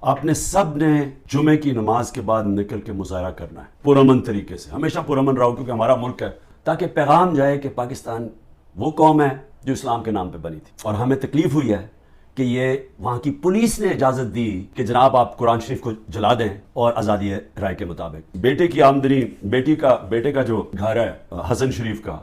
آپ نے سب نے جمعے کی نماز کے بعد نکل کے مظاہرہ کرنا ہے پرامن طریقے سے، ہمیشہ پرامن رہو کیونکہ ہمارا ملک ہے، تاکہ پیغام جائے کہ پاکستان وہ قوم ہے جو اسلام کے نام پہ بنی تھی، اور ہمیں تکلیف ہوئی ہے کہ یہ وہاں کی پولیس نے اجازت دی کہ جناب آپ قرآن شریف کو جلا دیں اور آزادی رائے کے مطابق بیٹے کی آمدنی، بیٹے کا جو گھر ہے حسن شریف کا،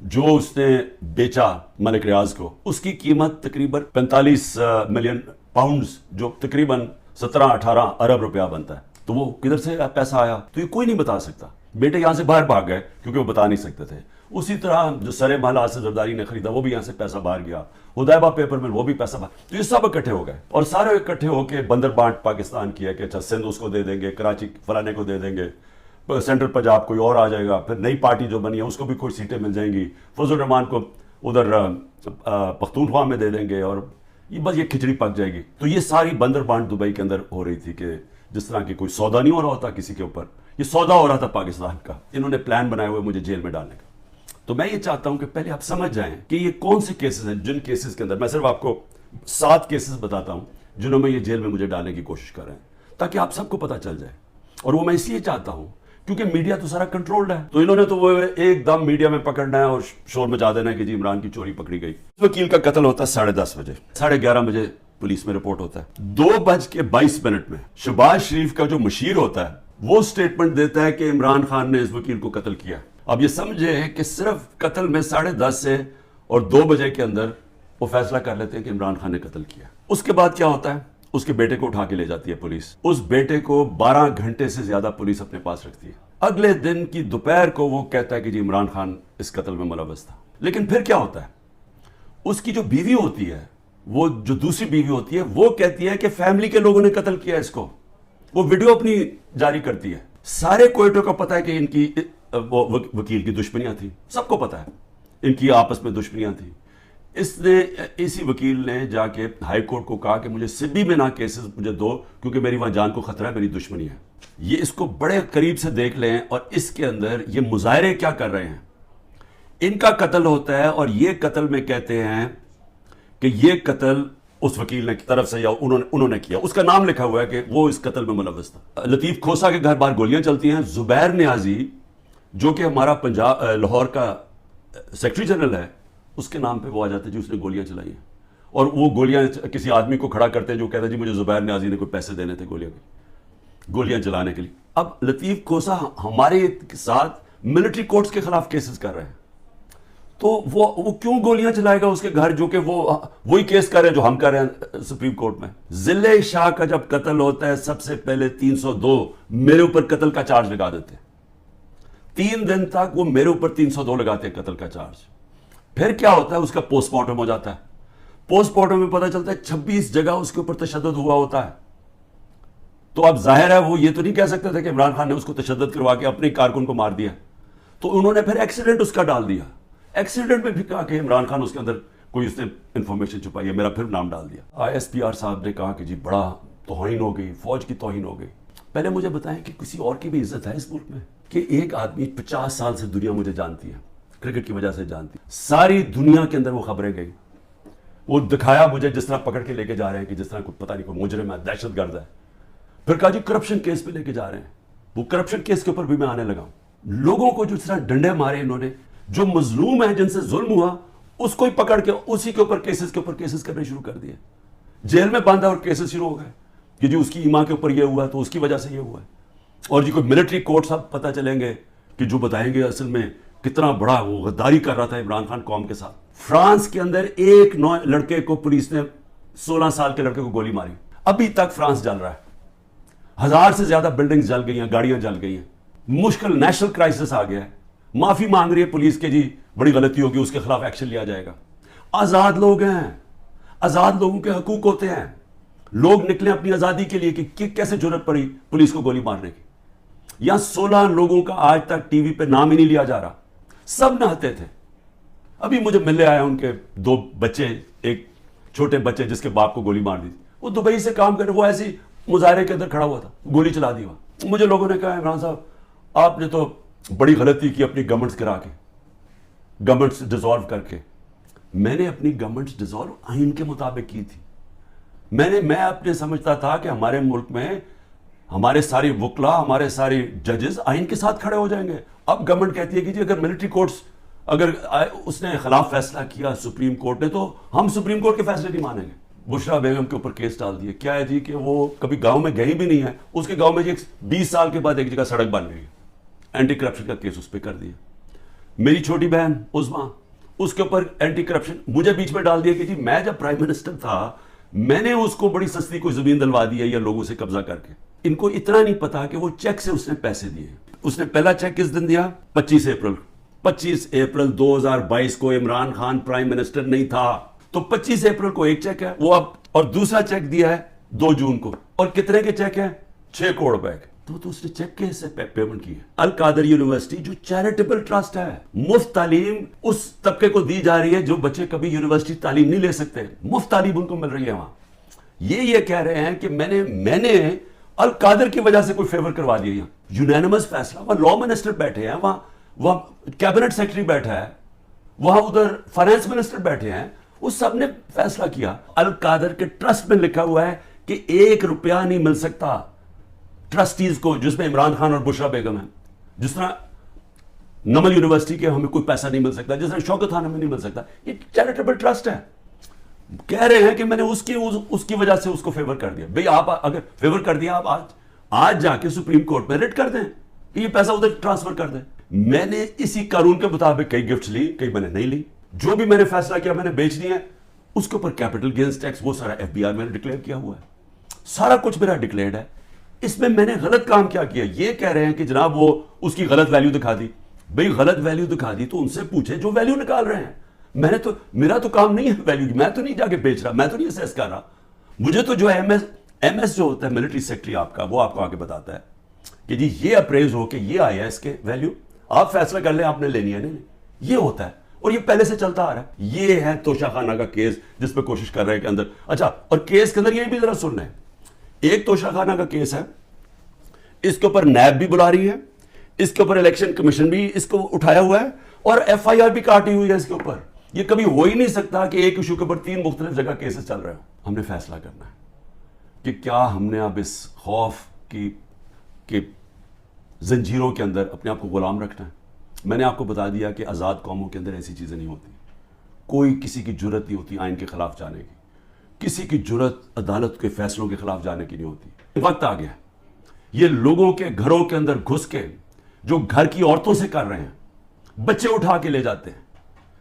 جو اس نے بیچا ملک ریاض کو، اس کی قیمت تقریباً 45 ملین پاؤنڈز، جو تقریباً 17-18 ارب روپیہ بنتا ہے. تو وہ کدھر سے پیسہ آیا تو یہ کوئی نہیں بتا سکتا. بیٹے یہاں سے باہر بھاگ گئے کیونکہ وہ بتا نہیں سکتے تھے. اسی طرح جو سرے محلہ آصف زرداری نے خریدا وہ بھی یہاں سے پیسہ باہر گیا، حدیبہ پیپر مل وہ بھی پیسہ باہر. تو یہ سب اکٹھے ہو گئے اور سارے اکٹھے ہو کے بندر بانٹ پاکستان کیا کہ اچھا سندھ اس کو دے دیں گے، کراچی فلانے کو دے دیں گے، سینٹرل پنجاب کوئی اور آ جائے گا، پھر نئی پارٹی جو بنی ہے اس کو بھی کوئی سیٹیں مل جائیں گی، فضل الرحمان کو ادھر پختونخوا میں دے دیں گے، اور یہ بس یہ کھچڑی پک جائے گی. تو یہ ساری بندر بانٹ دبئی کے اندر ہو رہی تھی کہ جس طرح کی کوئی سودا نہیں ہو رہا ہوتا کسی کے اوپر، یہ سودا ہو رہا تھا پاکستان کا. انہوں نے پلان بنائے ہوئے مجھے جیل میں ڈالنے کا. تو میں یہ چاہتا ہوں کہ پہلے آپ سمجھ جائیں کہ یہ کون سے کیسز ہیں، جن کیسز کے اندر میں صرف آپ کو 7 کیسز بتاتا ہوں جنہوں میں یہ جیل میں مجھے ڈالنے کی کوشش کر رہے ہیں، تاکہ آپ سب کو پتہ چل جائے. اور وہ میں اس لیے چاہتا ہوں کیونکہ میڈیا تو سارا کنٹرولڈ ہے. تو انہوں نے تو وہ ایک دم میڈیا میں پکڑنا ہے اور شور مچا دینا ہے کہ جی عمران کی چوری پکڑی گئی. وکیل کا قتل ہوتا ہے 10:30 بجے، 11:30 بجے پولیس میں رپورٹ ہوتا ہے. 2:22 میں شہباز شریف کا جو مشیر ہوتا ہے وہ سٹیٹمنٹ دیتا ہے کہ عمران خان نے اس وکیل کو قتل کیا. اب یہ سمجھے کہ صرف قتل میں 10:30 سے اور 2 بجے کے اندر وہ فیصلہ کر لیتے ہیں کہ عمران خان نے قتل کیا. اس کے بعد کیا ہوتا ہے؟ اس کے بیٹے کو اٹھا کے لے جاتی ہے پولیس. اس بیٹے کو 12 گھنٹے سے زیادہ پولیس اپنے پاس رکھتی ہے. اگلے دن کی دوپہر کو وہ کہتا ہے کہ جی عمران خان اس قتل میں ملوث تھا. لیکن پھر کیا ہوتا ہے؟ اس کی جو بیوی ہوتی ہے، وہ جو دوسری بیوی ہوتی ہے، وہ کہتی ہے کہ فیملی کے لوگوں نے قتل کیا اس کو. وہ ویڈیو اپنی جاری کرتی ہے. سارے کوئٹوں کو پتا ہے کہ ان کی وہ وکیل کی دشمنیاں تھیں، سب کو پتا ہے ان کی آپس میں دشمنیاں تھیں. اسی وکیل نے جا کے ہائی کورٹ کو کہا کہ مجھے سبی میں نہ کیسز مجھے دو کیونکہ میری وہاں جان کو خطرہ ہے، میری دشمنی ہے. یہ اس کو بڑے قریب سے دیکھ لیں اور اس کے اندر یہ مظاہرے کیا کر رہے ہیں. ان کا قتل ہوتا ہے اور یہ قتل میں کہتے ہیں کہ یہ قتل اس وکیل نے کی طرف سے یا انہوں نے کیا. اس کا نام لکھا ہوا ہے کہ وہ اس قتل میں ملوث تھا. لطیف کھوسا کے گھر باہر گولیاں چلتی ہیں. زبیر نیازی جو کہ ہمارا لاہور کا سیکرٹری جنرل ہے، اس کے نام پہ وہ آ جاتے ہیں جی اس نے گولیاں چلائی ہیں. اور وہ گولیاں کسی آدمی کو کھڑا کرتے ہیں جو کہتا ہے جی مجھے زبیر نیازی نے کوئی پیسے دینے تھے گولیاں چلانے کے لیے. اب لطیف کھوسا ہمارے ساتھ ملٹری کورٹس کے خلاف کیسز کر رہے ہیں. تو وہ کیوں گولیاں چلائے گا اس کے گھر، جو کہ وہی کیس کر رہے ہیں جو ہم کر رہے ہیں سپریم کورٹ میں. ضلع شاہ کا جب قتل ہوتا ہے سب سے پہلے 302 میرے اوپر قتل کا چارج لگا دیتے ہیں. 3 دن تک وہ میرے اوپر 302 لگاتے ہیں قتل کا چارج. پھر کیا ہوتا ہے؟ اس کا پوسٹ مارٹم ہو جاتا ہے. پوسٹ مارٹم میں پتہ چلتا ہے 26 جگہ اس کے اوپر تشدد ہوا ہوتا ہے. تو اب ظاہر ہے وہ یہ تو نہیں کہہ سکتے تھے کہ عمران خان نے اس کو تشدد کروا کے اپنے کارکن کو مار دیا. تو انہوں نے پھر ایکسیڈنٹ اس کا ڈال دیا. ایکسیڈنٹ میں بھی کہا کہ عمران خان اس کے اندر کوئی اس نے انفارمیشن چھپائی ہے، میرا پھر نام ڈال دیا. ISPR صاحب نے کہا کہ جی بڑا توہین ہو گئی، فوج کی توہین ہو گئی. پہلے مجھے بتائیں کہ کسی اور کی بھی عزت ہے اس ملک میں؟ کہ ایک آدمی 50 سال سے دنیا مجھے جانتی ہے، کرکٹ کی وجہ سے جانتی ہے، ساری دنیا کے اندر وہ خبریں گئی. وہ دکھایا مجھے جس طرح پکڑ کے لے کے جا رہے ہیں کہ جس طرح کوئی پتہ نہیں کوئی مجرم ہے، دہشت گرد ہے. پھر کہا جی کرپشن کیس پہ لے کے جا رہے ہیں. وہ کرپشن کیس کے اوپر بھی میں آنے لگا ہوں. لوگوں کو جو اس طرح ڈنڈے مارے انہوں نے، جو مظلوم ہیں جن سے ظلم ہوا اس کو ہی پکڑ کے اسی کے اوپر کیسز کرنے شروع کر دیے. جیل میں باندھا اور کیسز شروع ہو گئے کہ جی اس کی ایما کے اوپر یہ ہوا تو اس کی وجہ سے یہ ہوا ہے. اور جی کوئی ملٹری کورٹ صاحب پتہ چلیں گے کہ جو بتائیں گے اصل میں کتنا بڑا وہ غداری کر رہا تھا عمران خان قوم کے ساتھ. فرانس کے اندر ایک لڑکے کو پولیس نے 16 سال کے لڑکے کو گولی ماری. ابھی تک فرانس جل رہا ہے. 1000 سے زیادہ بلڈنگز جل گئی ہیں، گاڑیاں جل گئی ہیں. مشکل نیشنل کرائسس آ گیا ہے. معافی مانگ رہی ہے پولیس کے جی بڑی غلطی ہوگی، اس کے خلاف ایکشن لیا جائے گا. آزاد لوگ ہیں، آزاد لوگوں کے حقوق ہوتے ہیں. لوگ نکلے اپنی آزادی کے لیے کہ کیسے جرأت پڑی پولیس کو گولی مارنے کی. یہاں 16 لوگوں کا آج تک ٹی وی پہ نام ہی نہیں لیا جا رہا. سب نہتے تھے. ابھی مجھے ملنے آئے ان کے 2 بچے، ایک چھوٹے بچے جس کے باپ کو گولی مار دی. وہ دبئی سے کام کر رہے، وہ ایسی مظاہرے کے اندر کھڑا ہوا تھا، گولی چلا دی وہاں. مجھے لوگوں نے کہا عمران صاحب آپ نے تو بڑی غلطی کی اپنی گورنمنٹس کرا کے، گورنمنٹس ڈیزالو کر کے. میں نے اپنی گورنمنٹس ڈیزالو آئین کے مطابق کی تھی. میں اپنے سمجھتا تھا کہ ہمارے ملک میں ہمارے سارے وکلا، ہمارے سارے ججز آئین کے ساتھ کھڑے ہو جائیں گے. اب گورنمنٹ کہتی ہے کہ جی اگر ملٹری کورٹس اگر اس نے خلاف فیصلہ کیا سپریم کورٹ نے تو ہم سپریم کورٹ کے فیصلے نہیں مانیں گے. بشرا بیگم کے اوپر کیس ڈال دیے. کیا ہے جی کہ وہ کبھی گاؤں میں گئی بھی نہیں ہے, اس کے گاؤں میں 20 سال کے بعد ایک جگہ سڑک بن گئی, اینٹی کرپشن کا کیس اس پہ کر دیا. میری چھوٹی بہن عظما, اس کے اوپر اینٹی کرپشن, مجھے بیچ میں ڈال دیا کہ جی میں جب پرائم منسٹر تھا میں نے اس کو بڑی سستی کوئی زمین دلوا دی ہے یا لوگوں سے قبضہ کر کے. ان کو اتنا نہیں پتا کہ وہ چیک سے اس نے پیسے دیے. اس نے پہلا چیک کس دن دیا؟ 25 اپریل 2022 کو. عمران خان پرائم منسٹر نہیں تھا تو 25 اپریل کو ایک چیک ہے وہ اب, اور دوسرا چیک دیا ہے 2 جون کو. اور کتنے کے چیک ہیں؟ 6 کروڑ روپے کے. تو اس نے چیک کے سے پیمنٹ کی ہے. القادر یونیورسٹی جو چیریٹیبل ٹرسٹ ہے, مفت تعلیم اس طبقے کو دی جا رہی ہے جو بچے کبھی یونیورسٹی تعلیم نہیں لے سکتے, مفت تعلیم ان کو مل رہی ہے وہاں. یہ کہہ رہے ہیں کہ میں نے القادر کی وجہ سے کوئی فیور کروا دیا. یہاں یونینمس فیصلہ, وہاں لا منسٹر بیٹھے ہیں, وہاں کیبنٹ سیکرٹری بیٹھا ہے, وہاں ادھر فائنانس منسٹر بیٹھے ہیں, اس سب نے فیصلہ کیا. القادر کے ٹرسٹ میں لکھا ہوا ہے کہ 1 روپیہ نہیں مل سکتا ٹرسٹیز کو, جس میں عمران خان اور بشرا بیگم ہیں. جس طرح نمل یونیورسٹی کے ہمیں کوئی پیسہ نہیں مل سکتا, جس طرح شوکت خان ہمیں نہیں مل سکتا. یہ چیریٹیبل ٹرسٹ ہے. کہہ رہے ہیں کہ میں نے اس کی وجہ سے اس کو فیور کر دیا. بھئی آپ اگر فیور کر دیا, آپ آج جا کے سپریم کورٹ میں ریٹ کر دیں کہ یہ پیسہ ادھر ٹرانسفر کر دیں. میں نے اسی قانون کے مطابق کئی گفٹس لی, کئی میں نے نہیں لی. جو بھی میں نے فیصلہ کیا میں نے بیچ دیا ہے. اس کے اوپر کیپٹل گینز ٹیکس وہ سارا FBI میں نے ڈکلیئر کیا ہوا ہے, سارا کچھ میرا ڈکلیئرڈ ہے. اس میں نے غلط کام کیا کیا؟ یہ کہہ رہے ہیں کہ جناب وہ اس کی غلط ویلیو دکھا دی. بھئی غلط ویلیو دکھا دی تو ان سے پوچھے جو ویلیو نکال رہے ہیں. میرا تو کام نہیں ہے ویلیو کی, میں تو نہیں جا کے بیچ رہا, میں تو نہیں اسیس کر رہا. مجھے تو جو ایم ایس جو ہوتا ہے ملٹری سیکرٹری آپ کا, وہ آپ کو آگے بتاتا ہے کہ جی یہ اپریز ہو کے یہ آیا ہے اس کے ویلیو, آپ فیصلہ کر لیں آپ نے لینی ہے. نہیں, یہ ہوتا ہے اور یہ پہلے سے چلتا آ رہا ہے. یہ ہے توشہ خانہ کا کیس جس پہ کوشش کر رہے ہیں کہ اندر. اچھا, اور کیس کے اندر یہ بھی ذرا سن لیں. ایک توشہ خانہ کا کیس ہے, اس کے اوپر نیب بھی بلا رہی ہے, اس کے اوپر الیکشن کمیشن بھی اس کو اٹھایا ہوا ہے, اور FIR بھی کاٹی ہوئی ہے اس کے اوپر. یہ کبھی ہو ہی نہیں سکتا کہ ایک ایشو کے اوپر 3 مختلف جگہ کیسز چل رہے ہوں. ہم نے فیصلہ کرنا ہے کہ کیا ہم نے اب اس خوف کی زنجیروں کے اندر اپنے آپ کو غلام رکھنا ہے. میں نے آپ کو بتا دیا کہ آزاد قوموں کے اندر ایسی چیزیں نہیں ہوتی. کوئی کسی کی جرت نہیں ہوتی آئین کے خلاف جانے کی, کسی کی جرت عدالت کے فیصلوں کے خلاف جانے کی نہیں ہوتی. وقت آ گیا یہ لوگوں کے گھروں کے اندر گھس کے جو گھر کی عورتوں سے کر رہے ہیں, بچے اٹھا کے لے جاتے ہیں,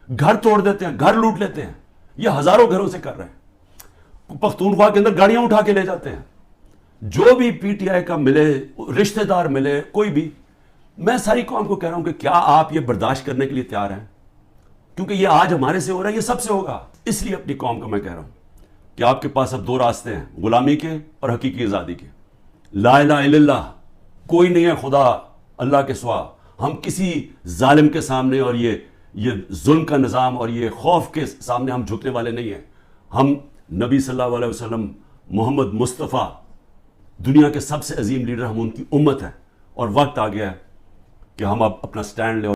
گھر توڑ دیتے ہیں, گھر لوٹ لیتے ہیں, یہ ہزاروں گھروں سے کر رہے ہیں. پختونخوا کے اندر گاڑیاں اٹھا کے لے جاتے ہیں. جو بھی PTI کا ملے, رشتہ دار ملے, کوئی بھی, میں ساری قوم کو کہہ رہا ہوں کہ کیا آپ یہ برداشت کرنے کے لیے تیار ہیں؟ کیونکہ یہ آج ہمارے سے ہو رہا ہے, یہ سب سے ہوگا. اس لیے اپنی قوم کو میں کہہ رہا ہوں کہ آپ کے پاس اب 2 راستے ہیں, غلامی کے اور حقیقی آزادی کے. لا الہ الا اللہ, کوئی نہیں ہے خدا اللہ کے سوا. ہم کسی ظالم کے سامنے اور یہ ظلم کا نظام اور یہ خوف کے سامنے ہم جھکنے والے نہیں ہیں. ہم نبی صلی اللہ علیہ وسلم, محمد مصطفیٰ, دنیا کے سب سے عظیم لیڈر, ہم ان کی امت ہیں. اور وقت آ گیا ہے کہ ہم اب اپنا سٹینڈ لیں.